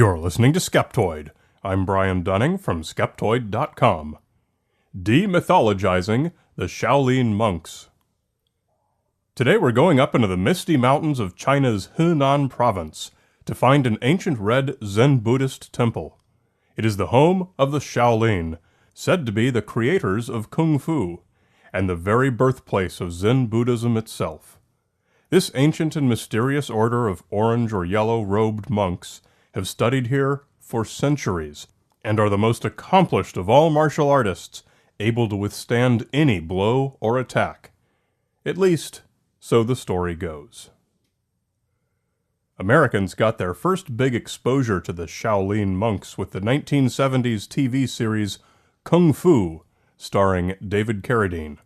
You're listening to Skeptoid. I'm Brian Dunning from Skeptoid.com. Demythologizing the Shaolin monks. Today we're going up into the misty mountains of China's Henan province to find an ancient red Zen Buddhist temple. It is the home of the Shaolin, said to be the creators of Kung Fu, and the very birthplace of Zen Buddhism itself. This ancient and mysterious order of orange or yellow-robed monks have studied here for centuries, and are the most accomplished of all martial artists, able to withstand any blow or attack. At least, so the story goes. Americans got their first big exposure to the Shaolin monks with the 1970s TV series Kung Fu, starring David Carradine.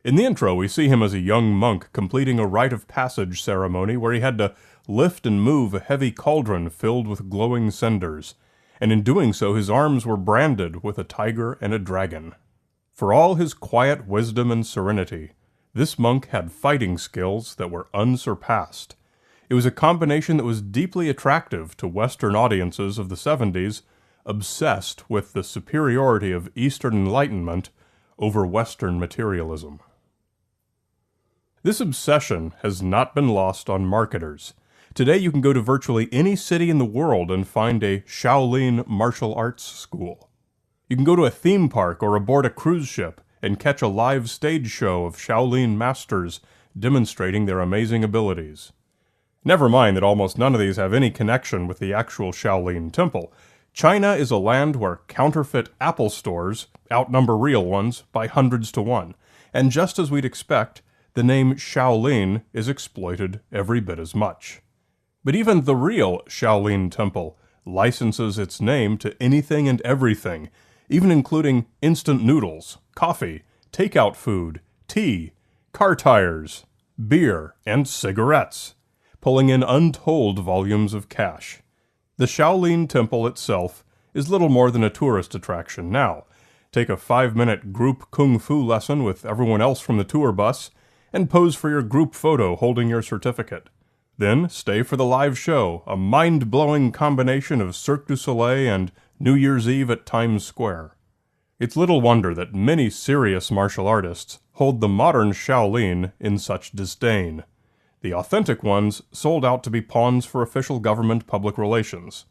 In the intro, we see him as a young monk completing a rite of passage ceremony where he had to lift and move a heavy cauldron filled with glowing cinders, and in doing so his arms were branded with a tiger and a dragon. For all his quiet wisdom and serenity, this monk had fighting skills that were unsurpassed. It was a combination that was deeply attractive to Western audiences of the 70s, obsessed with the superiority of Eastern Enlightenment over Western materialism. This obsession has not been lost on marketers. Today you can go to virtually any city in the world and find a Shaolin martial arts school. You can go to a theme park or aboard a cruise ship and catch a live stage show of Shaolin masters demonstrating their amazing abilities. Never mind that almost none of these have any connection with the actual Shaolin temple. China is a land where counterfeit Apple stores outnumber real ones by hundreds to one, and just as we'd expect, the name Shaolin is exploited every bit as much. But even the real Shaolin temple licenses its name to anything and everything, even including instant noodles, coffee, takeout food, tea, car tires, beer, and cigarettes, pulling in untold volumes of cash. The Shaolin temple itself is little more than a tourist attraction now. Take a 5-minute group Kung Fu lesson with everyone else from the tour bus, and pose for your group photo holding your certificate. Then stay for the live show, a mind-blowing combination of Cirque du Soleil and New Year's Eve at Times Square. It's little wonder that many serious martial artists hold the modern Shaolin in such disdain. The authentic ones sold out to be pawns for official government public relations,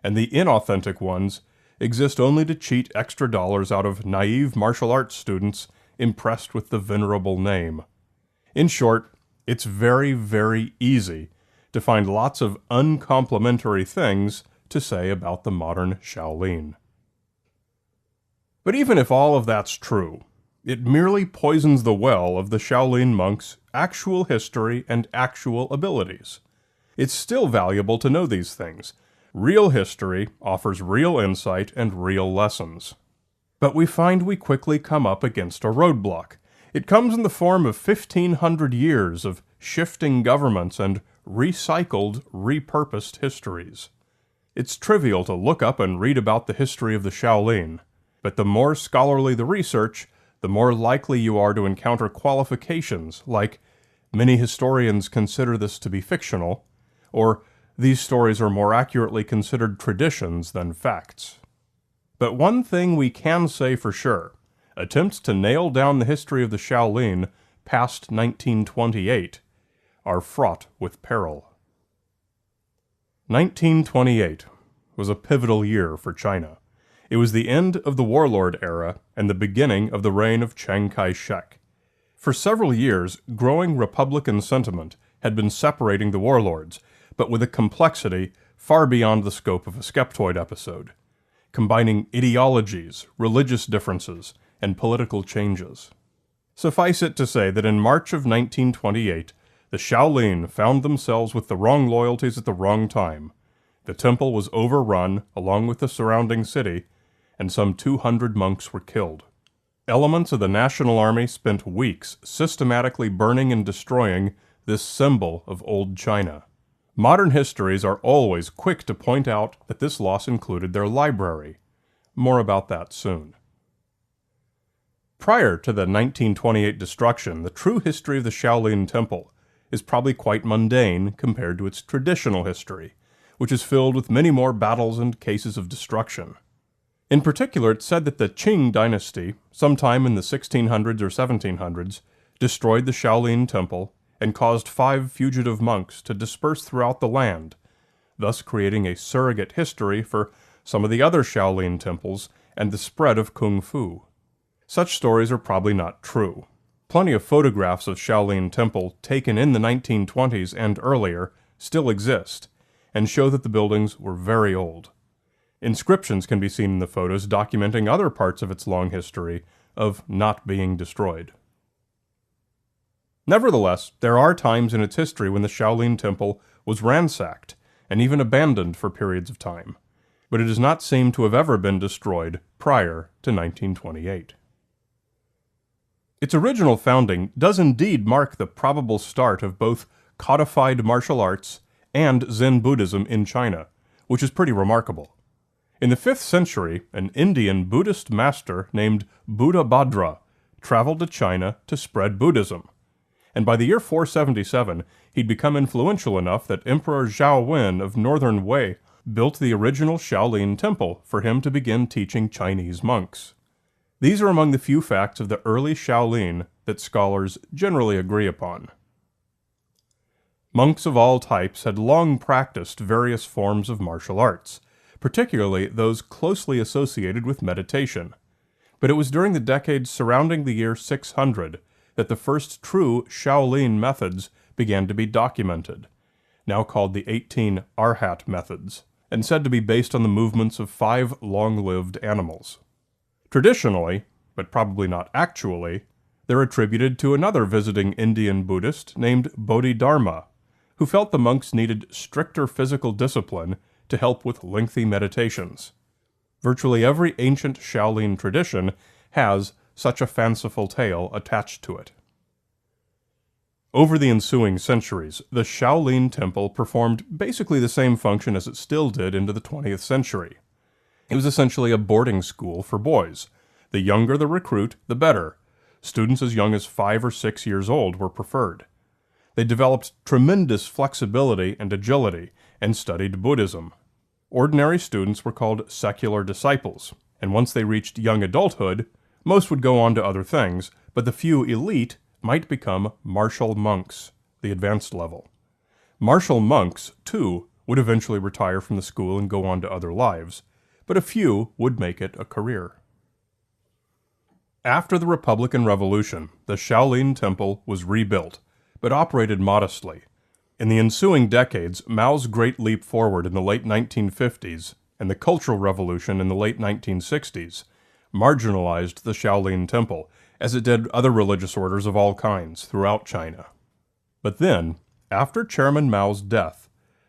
and the inauthentic ones exist only to cheat extra dollars out of naive martial arts students impressed with the venerable name. In short, it's very, very easy to find lots of uncomplimentary things to say about the modern Shaolin. But even if all of that's true, it merely poisons the well of the Shaolin monks' actual history and actual abilities. It's still valuable to know these things. Real history offers real insight and real lessons. But we find we quickly come up against a roadblock. It comes in the form of 1,500 years of shifting governments and recycled, repurposed histories. It's trivial to look up and read about the history of the Shaolin, but the more scholarly the research, the more likely you are to encounter qualifications like, many historians consider this to be fictional, or these stories are more accurately considered traditions than facts. But one thing we can say for sure: attempts to nail down the history of the Shaolin past 1928 are fraught with peril. 1928 was a pivotal year for China. It was the end of the warlord era and the beginning of the reign of Chiang Kai-shek. For several years, growing Republican sentiment had been separating the warlords, but with a complexity far beyond the scope of a Skeptoid episode, combining ideologies, religious differences, and political changes. Suffice it to say that in March of 1928, the Shaolin found themselves with the wrong loyalties at the wrong time. The temple was overrun, along with the surrounding city, and some 200 monks were killed. Elements of the National Army spent weeks systematically burning and destroying this symbol of old China. Modern histories are always quick to point out that this loss included their library. More about that soon. Prior to the 1928 destruction, the true history of the Shaolin Temple is probably quite mundane compared to its traditional history. which is filled with many more battles and cases of destruction. In particular, it's said that the Qing dynasty, sometime in the 1600s or 1700s, destroyed the Shaolin temple and caused 5 fugitive monks to disperse throughout the land, thus creating a surrogate history for some of the other Shaolin temples and the spread of Kung Fu. Such stories are probably not true. Plenty of photographs of Shaolin Temple taken in the 1920s and earlier still exist, and show that the buildings were very old. Inscriptions can be seen in the photos documenting other parts of its long history of not being destroyed. Nevertheless, there are times in its history when the Shaolin Temple was ransacked and even abandoned for periods of time, but it does not seem to have ever been destroyed prior to 1928. Its original founding does indeed mark the probable start of both codified martial arts and Zen Buddhism in China, which is pretty remarkable. In the 5th century, an Indian Buddhist master named Buddhabhadra traveled to China to spread Buddhism, and by the year 477, he'd become influential enough that Emperor Shaolin of Northern Wei built the original Shaolin temple for him to begin teaching Chinese monks. These are among the few facts of the early Shaolin that scholars generally agree upon. Monks of all types had long practiced various forms of martial arts, particularly those closely associated with meditation. But it was during the decades surrounding the year 600 that the first true Shaolin methods began to be documented, now called the 18 Arhat methods, and said to be based on the movements of 5 long-lived animals. Traditionally, but probably not actually, they're attributed to another visiting Indian Buddhist named Bodhidharma, who felt the monks needed stricter physical discipline to help with lengthy meditations. Virtually every ancient Shaolin tradition has such a fanciful tale attached to it. Over the ensuing centuries, the Shaolin Temple performed basically the same function as it still did into the 20th century. It was essentially a boarding school for boys. The younger the recruit, the better. Students as young as 5 or 6 years old were preferred. They developed tremendous flexibility and agility and studied Buddhism. Ordinary students were called secular disciples, and once they reached young adulthood, most would go on to other things, but the few elite might become martial monks, the advanced level. Martial monks, too, would eventually retire from the school and go on to other lives, but a few would make it a career. After the Republican Revolution, the Shaolin Temple was rebuilt, but operated modestly. In the ensuing decades, Mao's great leap forward in the late 1950s and the Cultural Revolution in the late 1960s marginalized the Shaolin Temple, as it did other religious orders of all kinds throughout China. But then, after Chairman Mao's death,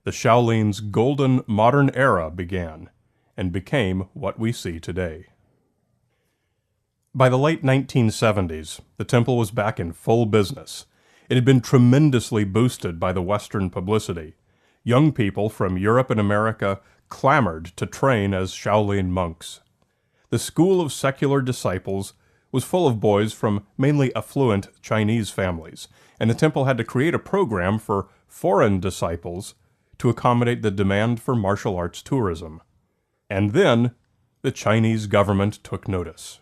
the Shaolin's golden modern era began, and became what we see today. By the late 1970s, the temple was back in full business. It had been tremendously boosted by the Western publicity. Young people from Europe and America clamored to train as Shaolin monks. The school of secular disciples was full of boys from mainly affluent Chinese families, and the temple had to create a program for foreign disciples to accommodate the demand for martial arts tourism. And then, the Chinese government took notice.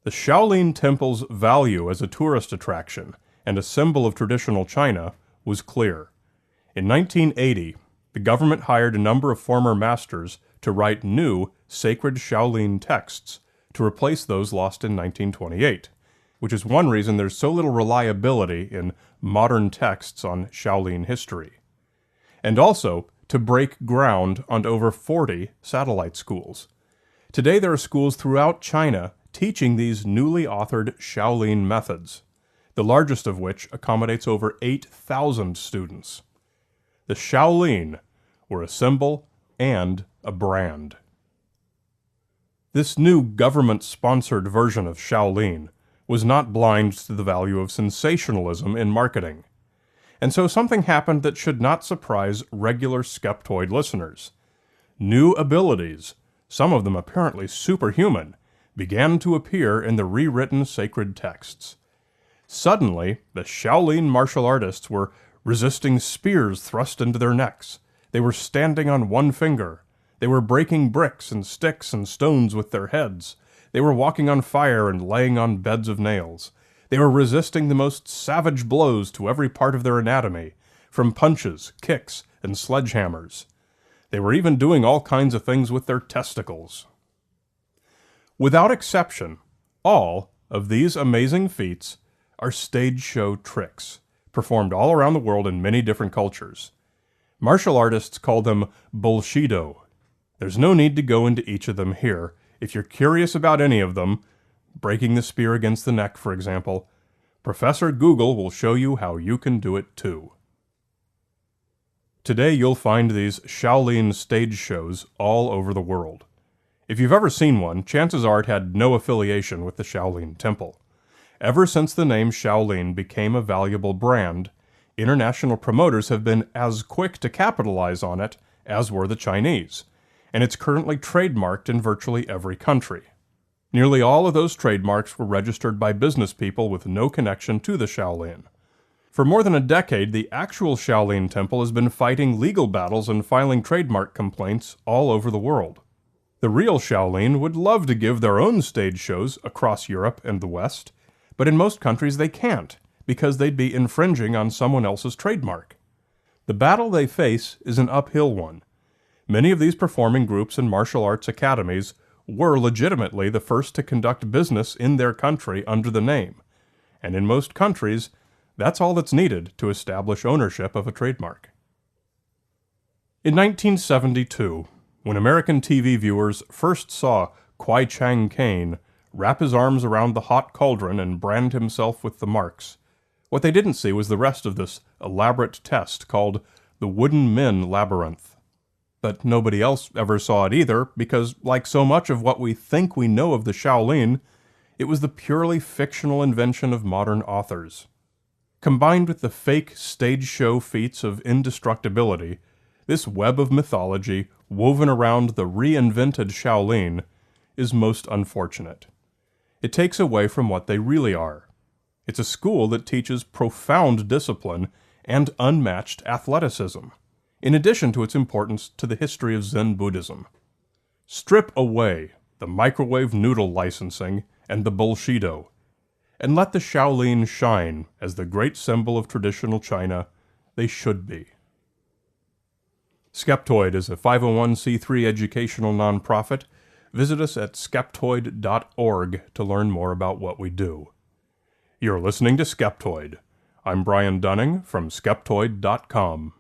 The Shaolin Temple's value as a tourist attraction and a symbol of traditional China was clear. In 1980, the government hired a number of former masters to write new sacred Shaolin texts to replace those lost in 1928, which is one reason there's so little reliability in modern texts on Shaolin history. And also to break ground on over 40 satellite schools. Today there are schools throughout China teaching these newly authored Shaolin methods, the largest of which accommodates over 8,000 students. The Shaolin were a symbol and a brand. This new government-sponsored version of Shaolin was not blind to the value of sensationalism in marketing. And so something happened that should not surprise regular Skeptoid listeners. New abilities, some of them apparently superhuman, began to appear in the rewritten sacred texts. Suddenly, the Shaolin martial artists were resisting spears thrust into their necks. They were standing on one finger. They were breaking bricks and sticks and stones with their heads. They were walking on fire and laying on beds of nails. They were resisting the most savage blows to every part of their anatomy, from punches, kicks, and sledgehammers. They were even doing all kinds of things with their testicles. Without exception, all of these amazing feats are stage show tricks, performed all around the world in many different cultures. Martial artists call them bullshido. There's no need to go into each of them here. If you're curious about any of them, breaking the spear against the neck, for example, Professor Google will show you how you can do it too. Today you'll find these Shaolin stage shows all over the world. If you've ever seen one, chances are it had no affiliation with the Shaolin Temple. Ever since the name Shaolin became a valuable brand, international promoters have been as quick to capitalize on it as were the Chinese, and it's currently trademarked in virtually every country. Nearly all of those trademarks were registered by business people with no connection to the Shaolin. For more than a decade, the actual Shaolin Temple has been fighting legal battles and filing trademark complaints all over the world. The real Shaolin would love to give their own stage shows across Europe and the West, but in most countries they can't, because they'd be infringing on someone else's trademark. The battle they face is an uphill one. Many of these performing groups and martial arts academies were legitimately the first to conduct business in their country under the name, and in most countries, that's all that's needed to establish ownership of a trademark. In 1972, when American TV viewers first saw Kwai Chang Caine wrap his arms around the hot cauldron and brand himself with the marks, what they didn't see was the rest of this elaborate test called the Wooden Men Labyrinth. But nobody else ever saw it either, because like so much of what we think we know of the Shaolin, it was the purely fictional invention of modern authors. Combined with the fake stage show feats of indestructibility, this web of mythology woven around the reinvented Shaolin is most unfortunate. It takes away from what they really are. It's a school that teaches profound discipline and unmatched athleticism, in addition to its importance to the history of Zen Buddhism. Strip away the microwave noodle licensing and the bullshido, and let the Shaolin shine as the great symbol of traditional China they should be. Skeptoid is a 501c3 educational nonprofit. Visit us at skeptoid.org to learn more about what we do. You're listening to Skeptoid. I'm Brian Dunning from Skeptoid.com.